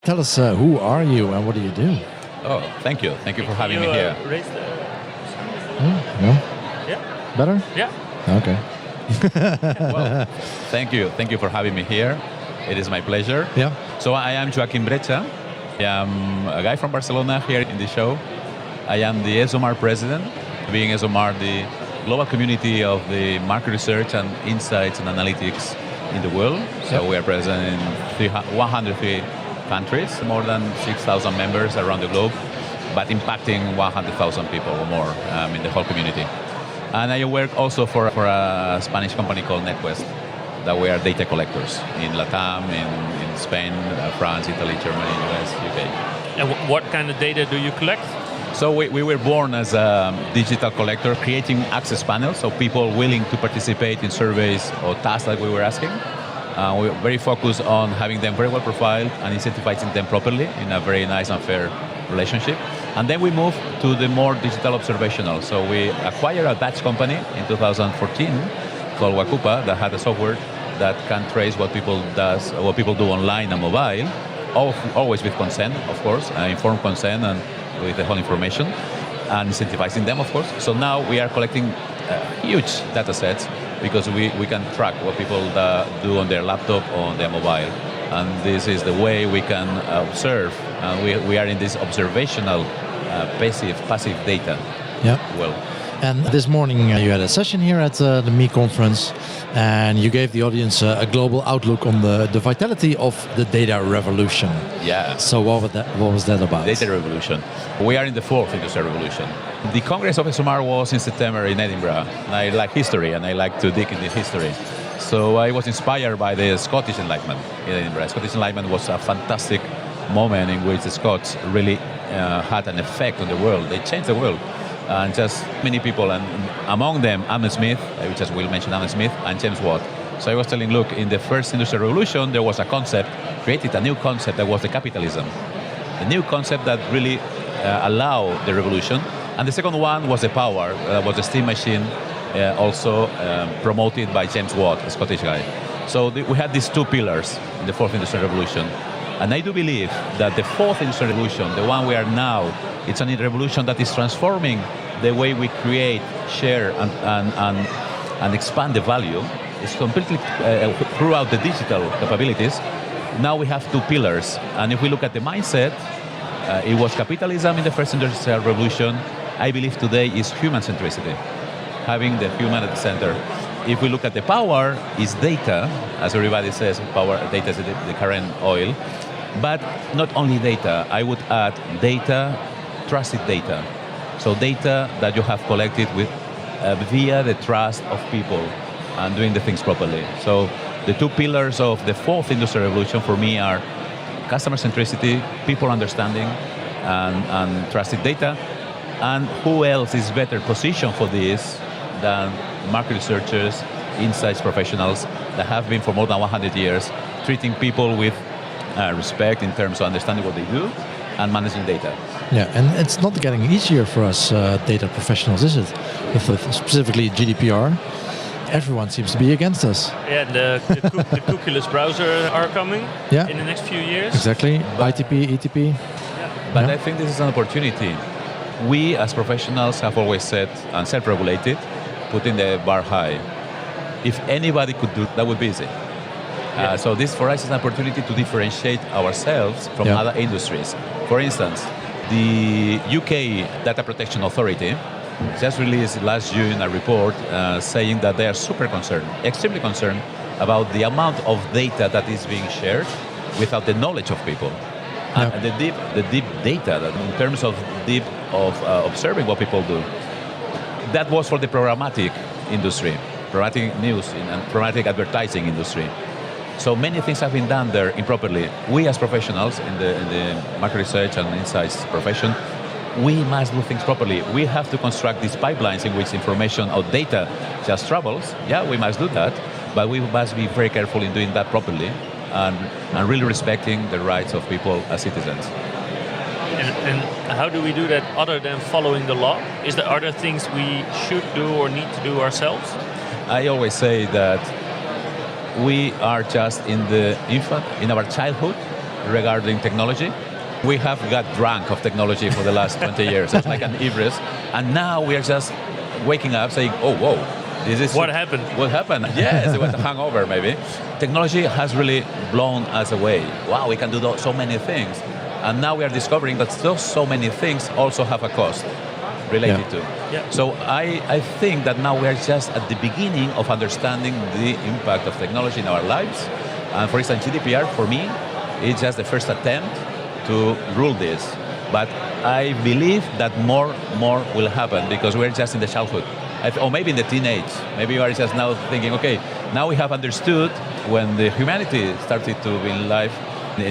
Tell us, who are you and what do you do? Oh, thank you. Thank you for having me here. Raise the... No? Yeah. Better? Yeah. Okay. Well, thank you. Thank you for having me here. It is my pleasure. Yeah. So I am Joaqim Bretcha. I am a guy from Barcelona here in the show. I am the ESOMAR president, being ESOMAR the global community of the market research and insights and analytics in the world. So we are present in 103 countries, more than 6,000 members around the globe, but impacting 100,000 people or more in the whole community. And I work also for a Spanish company called NetWest, that we are data collectors in LATAM, in Spain, France, Italy, Germany, US, UK. And what kind of data do you collect? So we were born as a digital collector, creating access panels, so people willing to participate in surveys or tasks that we were asking. We were very focused on having them very well profiled and incentivizing them properly in a very nice and fair relationship. And then we moved to the more digital observational. So we acquired a Dutch company in 2014 called Wakupa that had a software that can trace what people do online and mobile, always with consent, of course, informed consent and with the whole information, and incentivizing them, of course. So now we are collecting huge data sets because we can track what people do on their laptop or on their mobile. And this is the way we can observe. We are in this observational passive data. Yeah. Well. And this morning you had a session here at the ME conference, and you gave the audience a global outlook on the vitality of the data revolution. Yeah. So what was that about? Data revolution. We are in the fourth industrial revolution. The Congress of ESOMAR was in September in Edinburgh. And I like history and I like to dig into history. So I was inspired by the Scottish Enlightenment in Edinburgh. Scottish Enlightenment was a fantastic moment in which the Scots really had an effect on the world. They changed the world. And just many people, and among them Adam Smith, I just will mention Adam Smith, and James Watt. So I was telling, look, in the first industrial revolution, there was a concept, created a new concept that was the capitalism. A new concept that really allowed the revolution. And the second one was the power, was the steam machine, also promoted by James Watt, a Scottish guy. So we had these two pillars in the fourth industrial revolution. And I do believe that the fourth industrial revolution, the one we are now, it's a revolution that is transforming the way we create, share, and expand the value. It's completely throughout the digital capabilities. Now we have two pillars. And if we look at the mindset, it was capitalism in the first industrial revolution. I believe today is human centricity, having the human at the center. If we look at the power, is data, as everybody says, data is the current oil. But not only data, I would add data, trusted data. So data that you have collected with via the trust of people and doing the things properly. So the two pillars of the fourth industrial revolution for me are customer centricity, people understanding, and trusted data. And who else is better positioned for this than market researchers, insights professionals that have been for more than 100 years treating people with respect in terms of understanding what they do and managing data. Yeah, and it's not getting easier for us data professionals, is it? With specifically GDPR, everyone seems to be against us. Yeah, the cookieless browser are coming in the next few years. Exactly, ITP, ETP. But I think this is an opportunity. We as professionals have always said, and self-regulated, putting the bar high. If anybody could do that, would be easy. So this for us is an opportunity to differentiate ourselves from other industries. For instance, the UK Data Protection Authority just released last June a report saying that they are super concerned, extremely concerned about the amount of data that is being shared without the knowledge of people. And the deep data, that in terms of observing what people do. That was for the programmatic industry, programmatic news and programmatic advertising industry. So many things have been done there improperly. We as professionals in the market research and insights profession, we must do things properly. We have to construct these pipelines in which information or data just travels. Yeah, we must do that, but we must be very careful in doing that properly and really respecting the rights of people as citizens. And how do we do that other than following the law? Is there other things we should do or need to do ourselves? I always say that we are just in our childhood, regarding technology. We have got drunk of technology for the last 20 years. It's like an Ibris. And now we are just waking up saying, oh, whoa. This is What happened? What happened? Yes, it was a hangover maybe. Technology has really blown us away. Wow, we can do so many things. And now we are discovering that so many things also have a cost related to. Yeah. So I think that now we are just at the beginning of understanding the impact of technology in our lives. And for instance, GDPR, for me, is just the first attempt to rule this. But I believe that more will happen because we're just in the childhood. Or maybe in the teenage. Maybe you are just now thinking, okay, now we have understood when the humanity started to be in life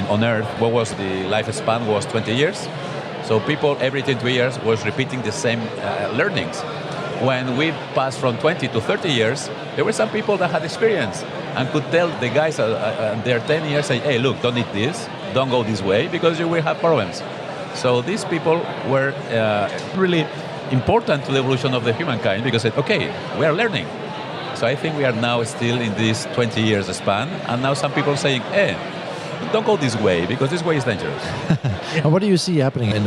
on Earth, what was the lifespan was 20 years. So people every 20 years was repeating the same learnings. When we passed from 20 to 30 years, there were some people that had experience and could tell the guys their 10 years, say, hey, look, don't eat this, don't go this way, because you will have problems. So these people were really important to the evolution of the humankind because they said, okay, we are learning. So I think we are now still in this 20 years span, and now some people saying, hey, don't go this way because this way is dangerous. And what do you see happening in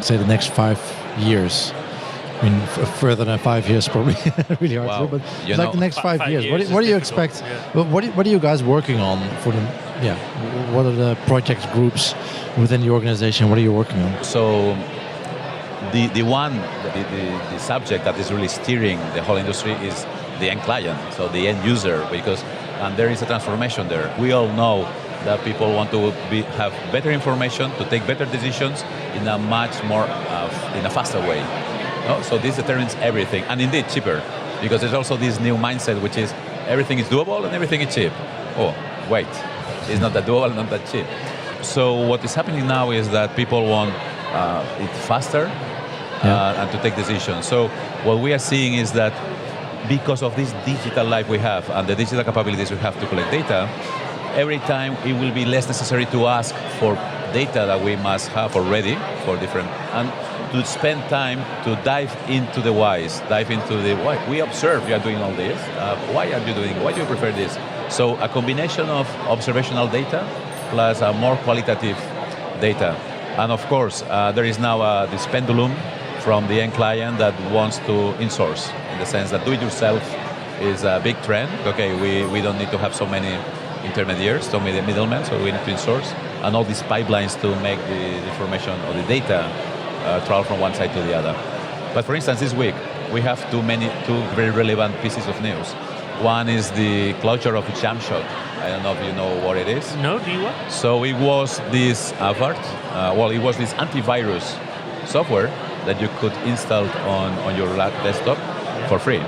say, the next 5 years? I mean, further than 5 years, probably really hard Wow. to do. But You like know, the next 5 years, years what do you is expect? difficult, yeah. What are you guys working on for the? Yeah, what are the project groups within the organization? What are you working on? So the subject that is really steering the whole industry is the end client, so the end user, and there is a transformation there. We all know that people want to have better information, to take better decisions in a much more, in a faster way. No? So this determines everything, and indeed cheaper, because there's also this new mindset, which is everything is doable and everything is cheap. Oh, wait, it's not that doable, not that cheap. So what is happening now is that people want it faster and to take decisions. So what we are seeing is that because of this digital life we have and the digital capabilities we have to collect data, every time it will be less necessary to ask for data that we must have already for different, and to spend time to dive into the whys, dive into the why. We observe you are doing all this. Why are you doing? Why do you prefer this? So a combination of observational data plus more qualitative data. And of course, there is now this pendulum from the end client that wants to insource, in the sense that do-it-yourself is a big trend. Okay, we don't need to have so many intermediaries, so many middlemen, so we need to insource. And all these pipelines to make the information or the data travel from one side to the other. But for instance, this week, we have two very relevant pieces of news. One is the closure of Jamshot. I don't know if you know what it is. No, do you what? So it was this it was this antivirus software that you could install on your desktop for free.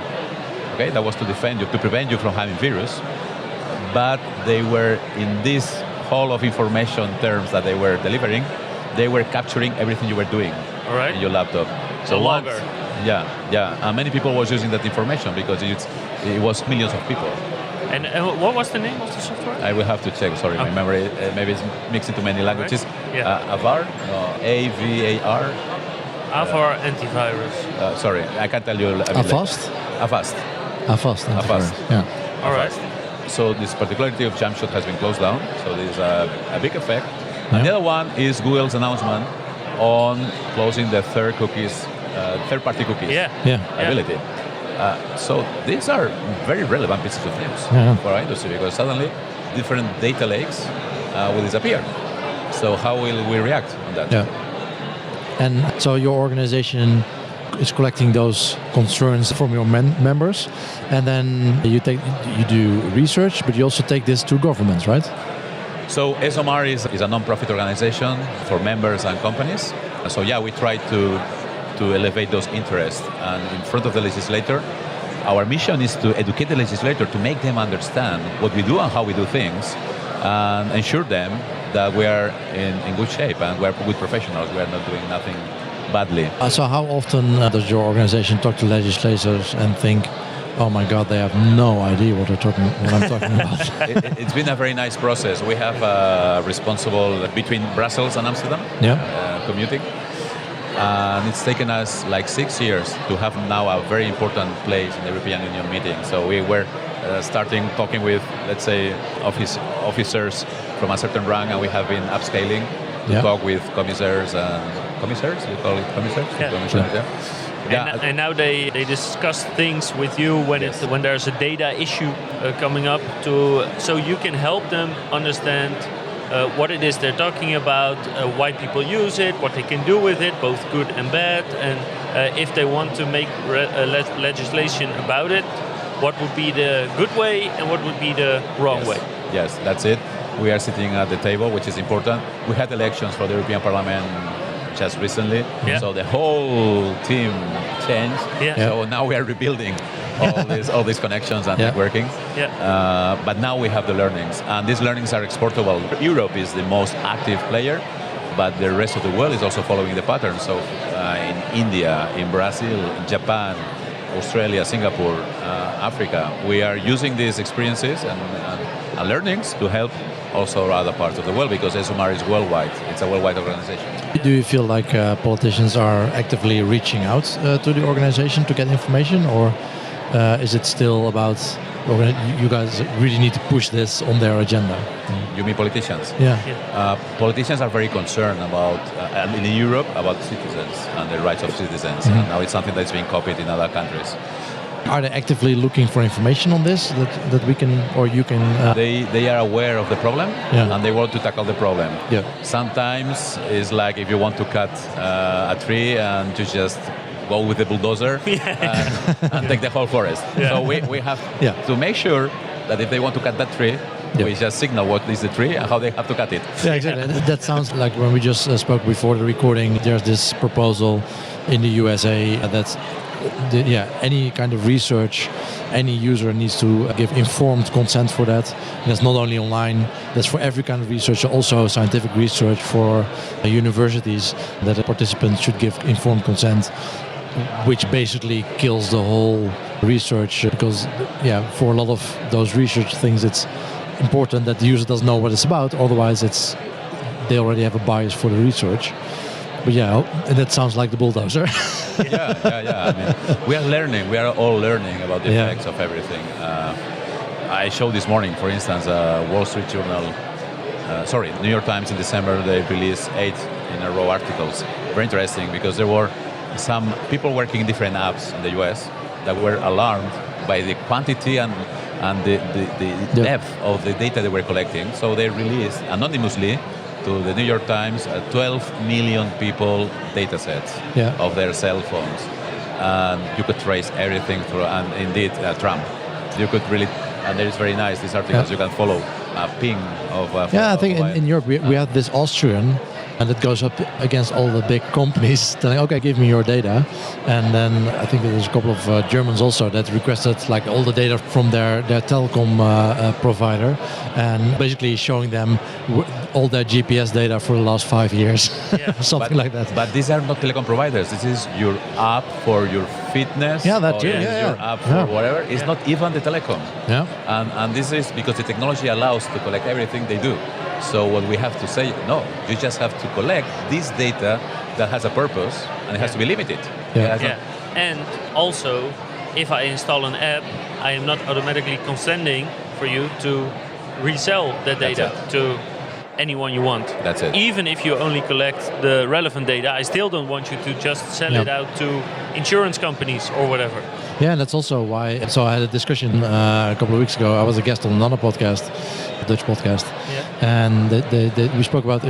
Okay, that was to defend you, to prevent you from having virus. But they were in this hall of information terms that they were delivering, they were capturing everything you were doing in your laptop. So logger. And many people was using that information because it was millions of people. And what was the name of the software? I will have to check. Sorry, my memory maybe it's mixed into many languages. Right. Yeah. Avar, AVAR. Avar antivirus. Sorry, I can't tell you. Avast? Avast. Avast. Yeah. All right. So this particularity of Jamshot has been closed down. So there's a big effect. And the other one is Google's announcement on closing the third-party cookies ability. So these are very relevant pieces of news for our industry, because suddenly different data lakes will disappear. So how will we react on that? Yeah. And so your organization is collecting those concerns from your members, and then you do research, but you also take this to governments, right? So ESOMAR is a non-profit organization for members and companies. So we try to elevate those interests, and in front of the legislator, our mission is to educate the legislator, to make them understand what we do and how we do things, and ensure them that we are in good shape and we are good professionals. We are not doing nothing badly. So how often does your organization talk to legislators and think, oh my God, they have no idea what I'm talking about? It's been a very nice process. We have responsible between Brussels and Amsterdam commuting. And it's taken us like 6 years to have now a very important place in the European Union meeting. So we were starting talking with, let's say, officers from a certain rank, and we have been upscaling to talk with commissaires and commissaires. You call it commissaires? Yeah. Commissaires, yeah. And now they discuss things with you when there's a data issue coming up, so you can help them understand what it is they're talking about, why people use it, what they can do with it, both good and bad, and if they want to make legislation about it, what would be the good way and what would be the wrong way. Yes, that's it. We are sitting at the table, which is important. We had elections for the European Parliament just recently, so the whole team changed. So now we are rebuilding all these connections and networking. But now we have the learnings, and these learnings are exportable. Europe is the most active player, but the rest of the world is also following the pattern. So in India, in Brazil, in Japan, Australia, Singapore, Africa, we are using these experiences and learnings to help also other parts of the world, because ESOMAR is worldwide. It's a worldwide organization. Do you feel like politicians are actively reaching out to the organization to get information, or is it still about you guys really need to push this on their agenda? You mean politicians? Yeah. Politicians are very concerned about, in Europe, about citizens and the rights of citizens. And now it's something that's being copied in other countries. Are they actively looking for information on this that we can, or you can? They are aware of the problem, and they want to tackle the problem. Sometimes it's like if you want to cut a tree and you just go with the bulldozer and take the whole forest. So we have to make sure that if they want to cut that tree, we just signal what is the tree and how they have to cut it. Yeah, exactly. That sounds like when we just spoke before the recording, there's this proposal in the USA that any kind of research, any user needs to give informed consent for that. And that's not only online, that's for every kind of research, also scientific research for universities, that the participants should give informed consent, which basically kills the whole research, because for a lot of those research things it's important that the user doesn't know what it's about, otherwise they already have a bias for the research. But and that sounds like the bulldozer. I mean, we are learning. We are all learning about the effects of everything. I showed this morning, for instance, Wall Street Journal, New York Times in December, they released 8 in a row articles. Very interesting, because there were some people working in different apps in the US that were alarmed by the quantity and the depth of the data they were collecting. So they released anonymously to the New York Times 12 million people data sets of their cell phones. And you could trace everything through, and indeed Trump. You could really, and there is very nice, these articles, you can follow a ping of... I think in Europe we have this Austrian, and it goes up against all the big companies telling, okay, give me your data. And then I think there's a couple of Germans also that requested like all the data from their telecom provider, and basically showing them all their GPS data for the last 5 years, something like that. But these are not telecom providers. This is your app for your fitness. That too. Your app for whatever. It's not even the telecom. And this is because the technology allows to collect everything they do. So what we have to say, no, you just have to collect this data that has a purpose, and it has to be limited. And also, if I install an app, I am not automatically consenting for you to resell that data to anyone you want. That's it. Even if you only collect the relevant data, I still don't want you to just sell it out to insurance companies or whatever. Yeah, and that's also why. So I had a discussion a couple of weeks ago. I was a guest on another podcast, a Dutch podcast, and we spoke about.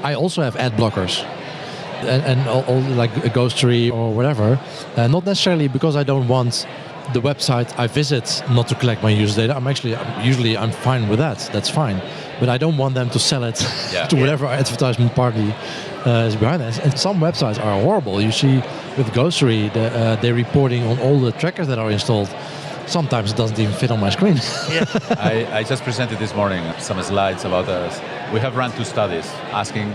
I also have ad blockers, and all like a Ghostery or whatever. Not necessarily because I don't want the website I visit not to collect my user data. I'm fine with that. That's fine. But I don't want them to sell it to whatever advertisement party is behind it. And some websites are horrible. You see with Ghostery, they're reporting on all the trackers that are installed. Sometimes it doesn't even fit on my screen. I just presented this morning some slides about us. We have run 2 studies asking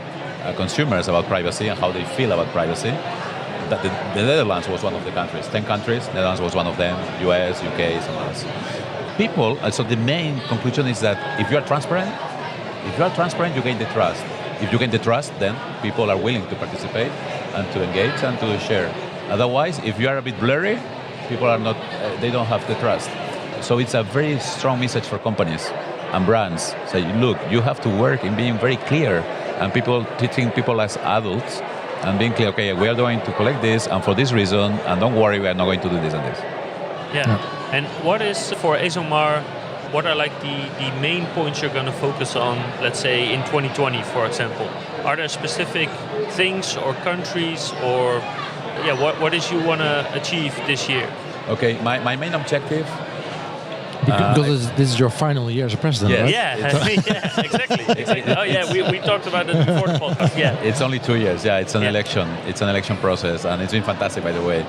consumers about privacy and how they feel about privacy. The Netherlands was one of the countries. 10 countries, Netherlands was one of them, US, UK, some others. People, so the main conclusion is that if you are transparent, you gain the trust. If you gain the trust, then people are willing to participate and to engage and to share. Otherwise, if you are a bit blurry, people are not, they don't have the trust. So it's a very strong message for companies and brands. Say, look, you have to work in being very clear and people teaching people as adults and being clear, okay, we are going to collect this and for this reason, and don't worry, we are not going to do this and this. Yeah. And what is, for ESOMAR, what are like the main points you're going to focus on, let's say in 2020, for example? Are there specific things or countries or what is you want to achieve this year? Okay, my main objective... Because this is your final year as a president, Yes. right? Yeah, exactly. Oh yeah, we talked about it before the podcast. Yeah. It's only 2 years. Yeah, it's an election. It's an election process, and it's been fantastic, by the way.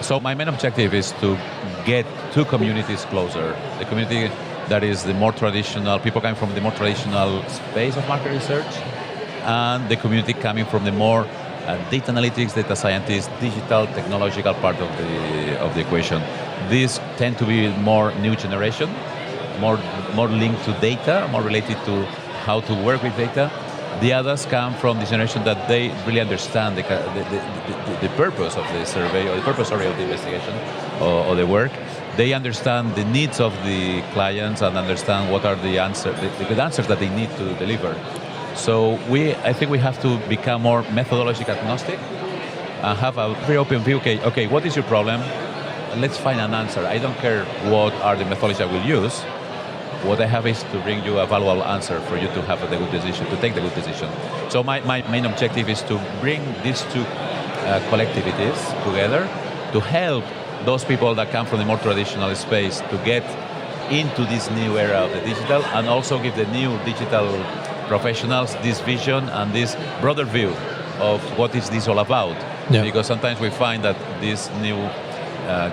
So my main objective is to get two communities closer. The community that is the more traditional, people coming from the more traditional space of market research, and the community coming from the more data analytics, data scientists, digital, technological part of the equation. These tend to be more new generation, more linked to data, more related to how to work with data. The others come from the generation that they really understand the purpose of the survey, or the purpose of the investigation or the work. They understand the needs of the clients and understand what are the answers, the good answers that they need to deliver. So I think we have to become more methodological agnostic and have a very open view. Okay, what is your problem? Let's find an answer. I don't care what are the methodologies I will use. What I have is to bring you a valuable answer for you to have the good decision, to take the good decision. So my main objective is to bring these two collectivities together to help those people that come from the more traditional space to get into this new era of the digital, and also give the new digital professionals this vision and this broader view of what is this all about. Yeah. Because sometimes we find that this new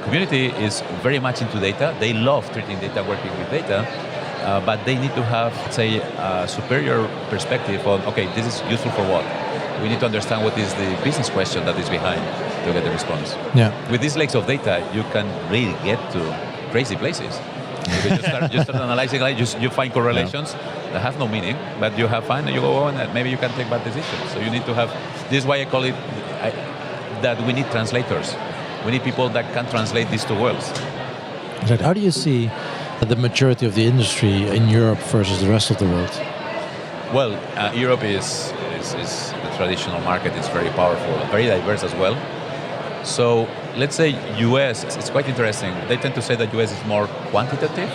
community is very much into data. They love treating data, working with data, but they need to have, say, a superior perspective on, okay, this is useful for what? We need to understand what is the business question that is behind to get the response. Yeah. With these lakes of data, you can really get to crazy places. You start analyzing, like you find correlations that have no meaning, but you have fun and you go on and maybe you can take bad decisions. So you need to have, this is why I call it that we need translators. We need people that can translate these two worlds. Exactly. How do you see the maturity of the industry in Europe versus the rest of the world? Well, Europe is the traditional market is very powerful, very diverse as well. So let's say US, it's quite interesting. They tend to say that US is more quantitative.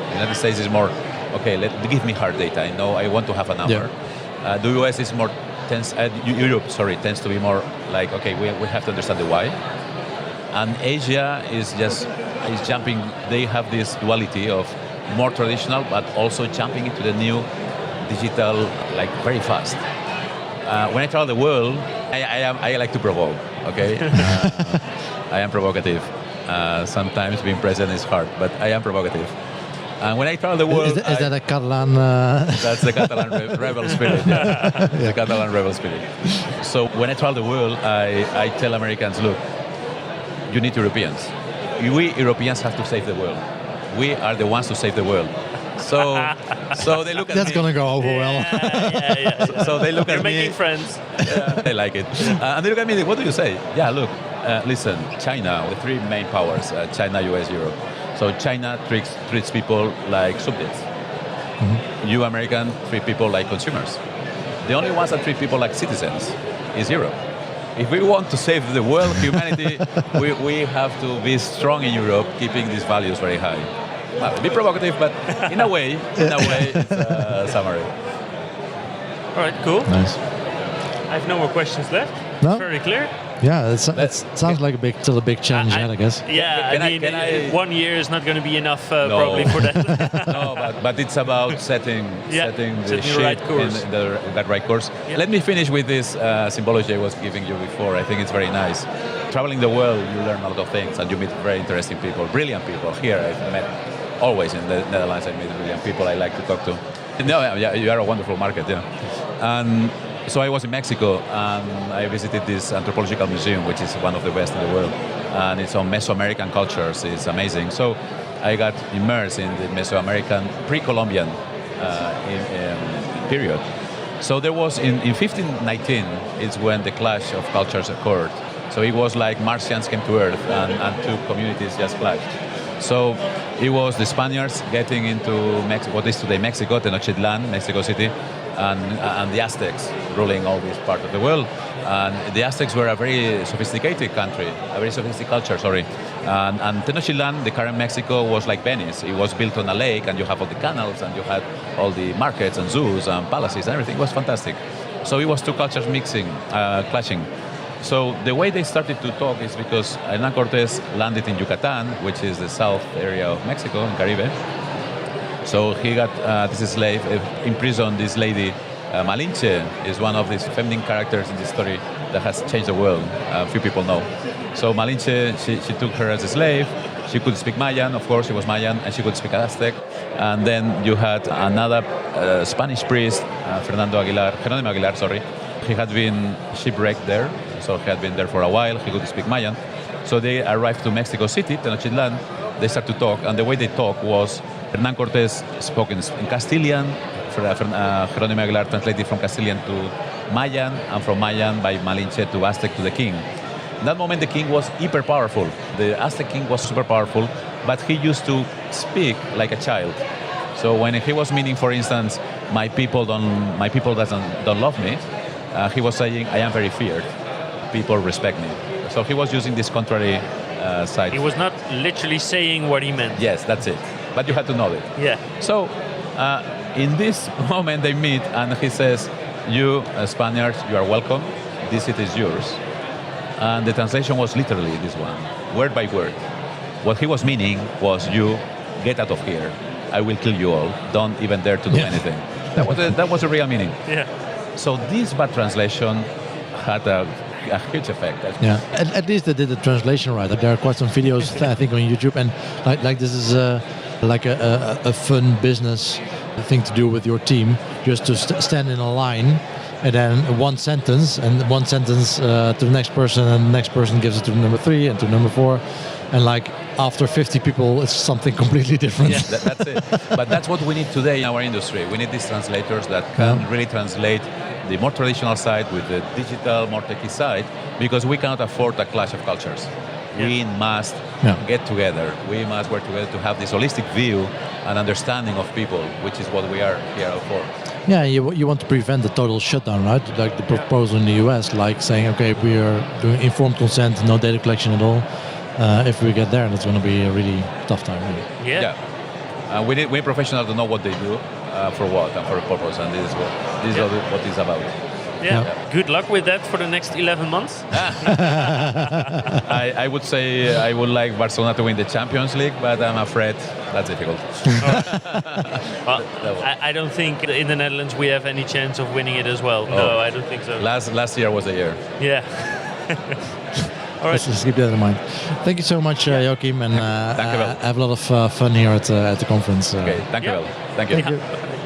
The United States is more, okay, give me hard data. I know I want to have a number. Yeah. The US is more, Europe tends to be more like, okay, we have to understand the why. And Asia is jumping, they have this duality of more traditional, but also jumping into the new digital, like very fast. When I travel the world, I like to provoke, okay? I am provocative. Sometimes being present is hard, but I am provocative. And when I travel the world... Is that a Catalan... That's the Catalan rebel spirit, yeah. The Catalan rebel spirit. So when I travel the world, I tell Americans, look, you need Europeans. We Europeans have to save the world. We are the ones to save the world. So they look at That's me. going to go over well. Yeah. So they look You're at me. You're making friends. Yeah, they like it. And they look at me, what do you say? Yeah, look, listen, China, the three main powers, China, US, Europe. So China treats people like subjects. Mm-hmm. You American treat people like consumers. The only ones that treat people like citizens is Europe. If we want to save the world, humanity, we have to be strong in Europe, keeping these values very high. Well, be provocative, but in a way, it's a summary. All right, cool. Nice. I have no more questions left. No? It's very clear. Yeah, it sounds like still a big challenge ahead, I guess. Yeah, Can I 1 year is not going to be enough probably for that. No, but it's about setting the right course. in that right course. Yeah. Let me finish with this symbology I was giving you before. I think it's very nice. Traveling the world, you learn a lot of things and you meet very interesting people, brilliant people. Here I've met, always in the Netherlands, I meet brilliant people I like to talk to. No, yeah, you are a wonderful market, yeah. And so I was in Mexico and I visited this anthropological museum, which is one of the best in the world. And it's on Mesoamerican cultures. It's amazing. So I got immersed in the Mesoamerican pre-Columbian period. So there was, in 1519, it's when the clash of cultures occurred. So it was like Martians came to Earth and two communities just clashed. So it was the Spaniards getting into what is today Mexico, Tenochtitlan, Mexico City, and the Aztecs ruling all this part of the world. And the Aztecs were a very sophisticated country, a very sophisticated culture, sorry. And Tenochtitlan, the current Mexico, was like Venice. It was built on a lake, and you have all the canals, and you had all the markets and zoos and palaces, and everything. It was fantastic. So it was two cultures mixing, clashing. So the way they started to talk is because Hernán Cortés landed in Yucatan, which is the south area of Mexico, in Caribe. So he got this slave, imprisoned this lady. Malinche is one of these feminine characters in the story that has changed the world. Few people know. So Malinche, she took her as a slave. She could speak Mayan, of course, she was Mayan, and she could speak Aztec. And then you had another Spanish priest, Geronimo Aguilar, sorry. He had been shipwrecked there, so he had been there for a while. He could speak Mayan. So they arrived to Mexico City, Tenochtitlan. They started to talk, and the way they talked was Hernán Cortés spoke in Castilian. Geronimo Aguilar translated from Castilian to Mayan, and from Mayan by Malinche to Aztec to the king. In that moment, the king was hyper powerful. The Aztec king was super powerful, but he used to speak like a child. So when he was meaning, for instance, my people don't love me, he was saying, I am very feared. People respect me. So he was using this contrary side. He was not literally saying what he meant. Yes, that's it. But you had to know it. Yeah. So in this moment they meet, and he says, you Spaniards, you are welcome. This city is yours. And the translation was literally this one, word by word. What he was meaning was, you get out of here. I will kill you all. Don't even dare to do anything. That was the real meaning. Yeah. So this bad translation had a huge effect. Yeah, at least they did the translation right. There are quite some videos, I think, on YouTube, and like this is like a fun business thing to do with your team, just to stand in a line, and then one sentence to the next person, and the next person gives it to number 3 and to number 4, and like after 50 people, it's something completely different. Yeah, that's it. But that's what we need today in our industry. We need these translators that can really translate the more traditional side with the digital, more techy side, because we cannot afford a clash of cultures. Yeah. We must get together. We must work together to have this holistic view and understanding of people, which is what we are here for. Yeah, you want to prevent the total shutdown, right? Like the proposal in the US, like saying, okay, we are doing informed consent, no data collection at all. If we get there, that's going to be a really tough time. Really. Yeah. We need professionals to know what they do, for what and for a purpose, and this is what it's about. Yeah. Good luck with that for the next 11 months. I would say I would like Barcelona to win the Champions League, but I'm afraid that's difficult. Well, I don't think in the Netherlands we have any chance of winning it as well. No, I don't think so. Last year was the year. Yeah. All right. Let's keep that in mind. Thank you so much, Joaqim, and have a lot of fun here at the conference. Okay, thank you. Thank you.